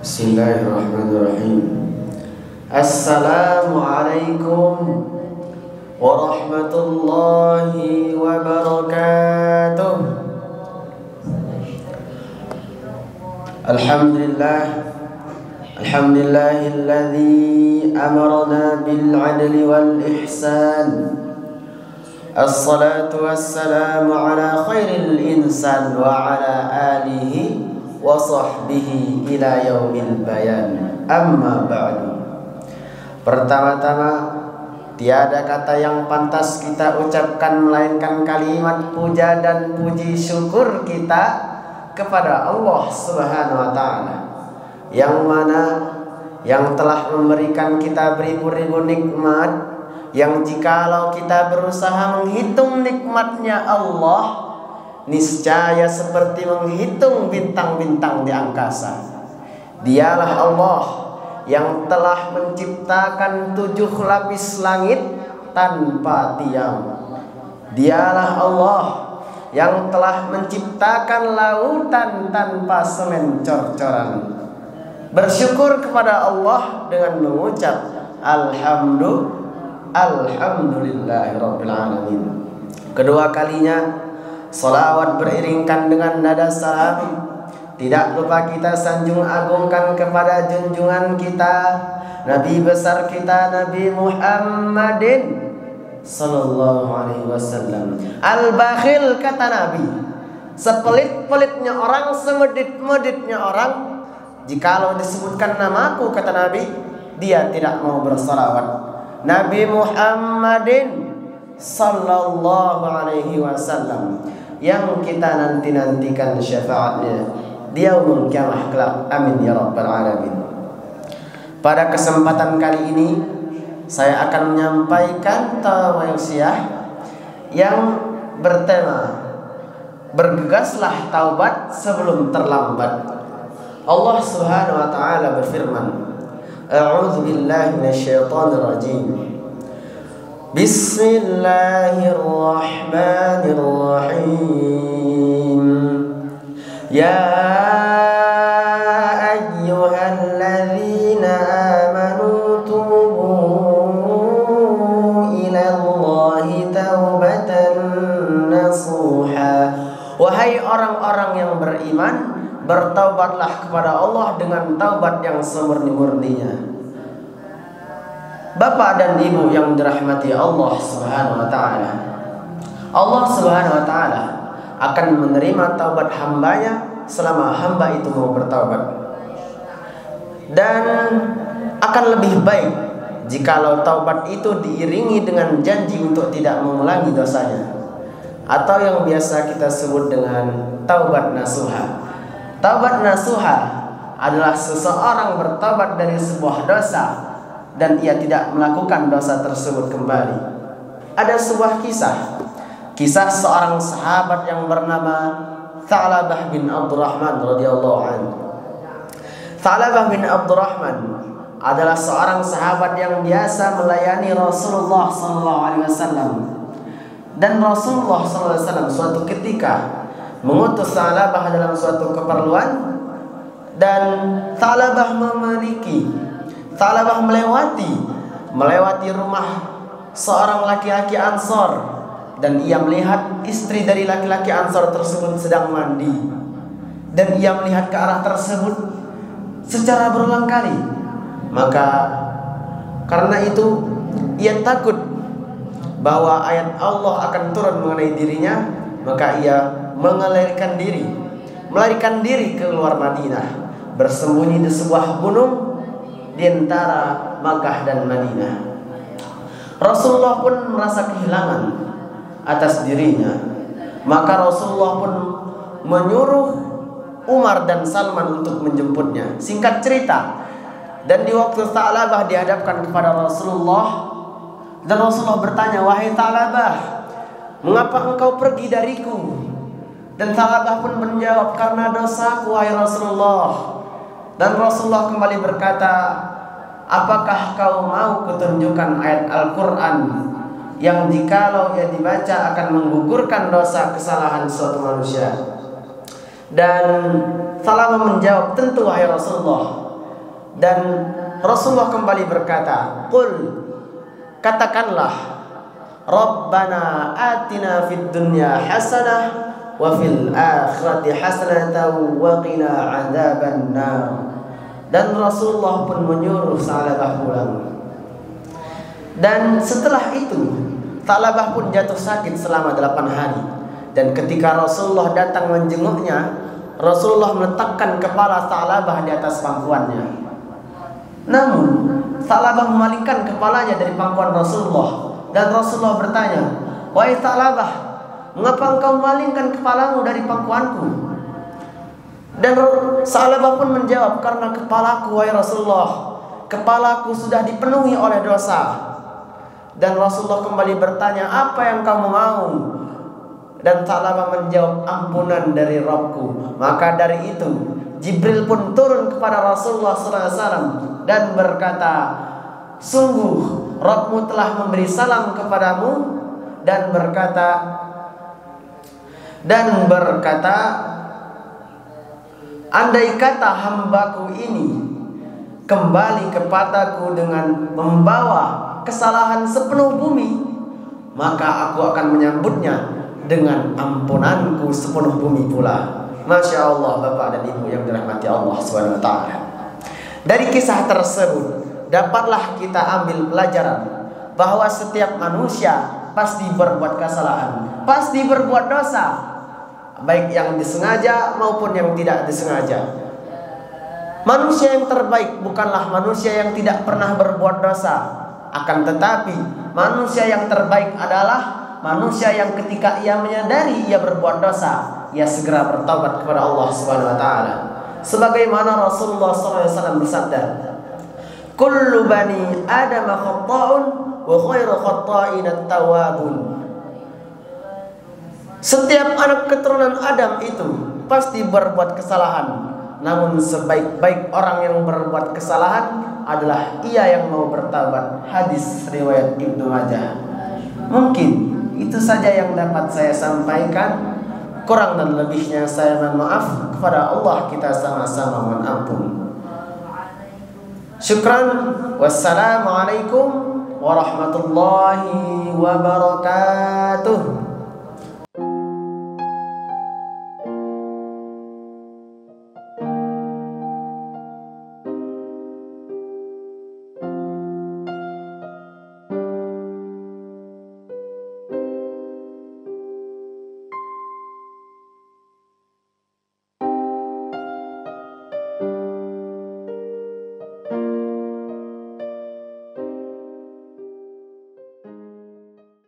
Bismillahirrahmanirrahim. Assalamualaikum warahmatullahi wabarakatuh. Alhamdulillahilladzi amarna bil adli wal ihsan. Assalatu wassalamu ala khairil insan wa ala alihi wa sahbihi ila yaumil bayan. Amma ba'du. Pertama-tama, tiada kata yang pantas kita ucapkan melainkan kalimat puja dan puji syukur kita kepada Allah Subhanahu wa taala, yang mana yang telah memberikan kita beribu-ribu nikmat, yang jikalau kita berusaha menghitung nikmatnya Allah, niscaya seperti menghitung bintang-bintang di angkasa. Dialah Allah yang telah menciptakan 7 lapis langit tanpa tiang. Dialah Allah yang telah menciptakan lautan tanpa semen cor-coran. Bersyukur kepada Allah dengan mengucap Alhamdulillahirabbil alamin. Kedua kalinya salawat beriringkan dengan nada salam. Tidak lupa kita sanjung agungkan kepada junjungan kita, Nabi besar kita, Nabi Muhammadin sallallahu alaihi wasallam. Al-bakhil, kata Nabi, sepelit-pelitnya orang, semedit-meditnya orang, jikalau disebutkan namaku, kata Nabi, dia tidak mau bersalawat. Nabi Muhammadin sallallahu alaihi wasallam, yang kita nanti-nantikan syafaatnya di yaumul qiyamah kelak. Amin ya rabbal alamin. Pada kesempatan kali ini saya akan menyampaikan tausiah yang bertema bergegaslah taubat sebelum terlambat. Allah Subhanahu wa taala berfirman, A'udzu billahi minasyaitonir rajim. Bismillahirrahmanirrahim. Ya ayyuhalladzina amanu tubu ilallahi taubatan nasuha. Wahai orang-orang yang beriman, bertaubatlah kepada Allah dengan taubat yang semurni-murninya. Bapak dan Ibu yang dirahmati Allah Subhanahu wa taala, Allah Subhanahu wa taala akan menerima taubat hambanya selama hamba itu mau bertaubat. Dan akan lebih baik jikalau taubat itu diiringi dengan janji untuk tidak mengulangi dosanya, atau yang biasa kita sebut dengan taubat nasuha. Taubat nasuha adalah seseorang bertaubat dari sebuah dosa dan ia tidak melakukan dosa tersebut kembali. Ada sebuah kisah seorang sahabat yang bernama Tha'labah bin Abdurrahman radhiyallahu anhu. Tha'labah bin Abdurrahman adalah seorang sahabat yang biasa melayani Rasulullah sallallahu alaihi wasallam. Dan Rasulullah sallallahu alaihi wasallam suatu ketika mengutus Tha'labah dalam suatu keperluan, dan Tha'labah melewati rumah seorang laki-laki Ansor, dan ia melihat istri dari laki-laki Ansor tersebut sedang mandi, dan ia melihat ke arah tersebut secara berulang kali. Maka karena itu ia takut bahwa ayat Allah akan turun mengenai dirinya, maka ia melarikan diri keluar Madinah, bersembunyi di sebuah gunung di antara Makkah dan Madinah. Rasulullah pun merasa kehilangan atas dirinya, maka Rasulullah pun menyuruh Umar dan Salman untuk menjemputnya. Singkat cerita, dan di waktu Tha'labah dihadapkan kepada Rasulullah, dan Rasulullah bertanya, wahai Tha'labah, mengapa engkau pergi dariku? Dan Tha'labah pun menjawab, karena dosaku wahai Rasulullah. Dan Rasulullah kembali berkata, apakah kau mau kutunjukkan ayat Al-Quran yang jikalau ia dibaca akan menggugurkan dosa kesalahan suatu manusia? Dan Tha'labah menjawab, tentu wahai Rasulullah, Dan Rasulullah kembali berkata, "Qul," katakanlah, "Rabbana atina fid dunya hasanah wa fil akhirati hasanatan wa qina adzabannar." Dan Rasulullah pun menyuruh Tha'labah pulang. Dan setelah itu Tha'labah pun jatuh sakit selama 8 hari. Dan ketika Rasulullah datang menjenguknya, Rasulullah meletakkan kepala Tha'labah di atas pangkuannya. Namun Tha'labah memalingkan kepalanya dari pangkuan Rasulullah. Dan Rasulullah bertanya, "Wahai Tha'labah, mengapa engkau memalingkan kepalamu dari pangkuanku?" Dan Tha'labah pun menjawab, "Karena kepalaku, wahai Rasulullah, kepalaku sudah dipenuhi oleh dosa." Dan Rasulullah kembali bertanya, "Apa yang kamu mau?" Dan Tha'labah menjawab, "Ampunan dari Rabbku." Maka dari itu Jibril pun turun kepada Rasulullah SAW dan berkata, "Sungguh Rabbmu telah memberi salam kepadamu," dan berkata, "Andai kata hambaku ini kembali kepadaku dengan membawa kesalahan sepenuh bumi, maka aku akan menyambutnya dengan ampunanku sepenuh bumi pula." Masya Allah, Bapak dan Ibu yang dirahmati Allah SWT. Dari kisah tersebut dapatlah kita ambil pelajaran bahwa setiap manusia pasti berbuat kesalahan, pasti berbuat dosa, baik yang disengaja maupun yang tidak disengaja. Manusia yang terbaik bukanlah manusia yang tidak pernah berbuat dosa, akan tetapi manusia yang terbaik adalah manusia yang ketika ia menyadari ia berbuat dosa, ia segera bertaubat kepada Allah Subhanahu wa taala. Sebagaimana Rasulullah SAW bersabda, "Kullu bani Adam khata'un wa khairu khata'in at-tawwabun." Setiap anak keturunan Adam itu pasti berbuat kesalahan, namun sebaik-baik orang yang berbuat kesalahan adalah ia yang mau bertaubat. Hadis riwayat Ibnu Majah. Mungkin itu saja yang dapat saya sampaikan. Kurang dan lebihnya saya mohon maaf. Kepada Allah kita sama-sama mohon ampun. Syukran. Wassalamualaikum warahmatullahi wabarakatuh.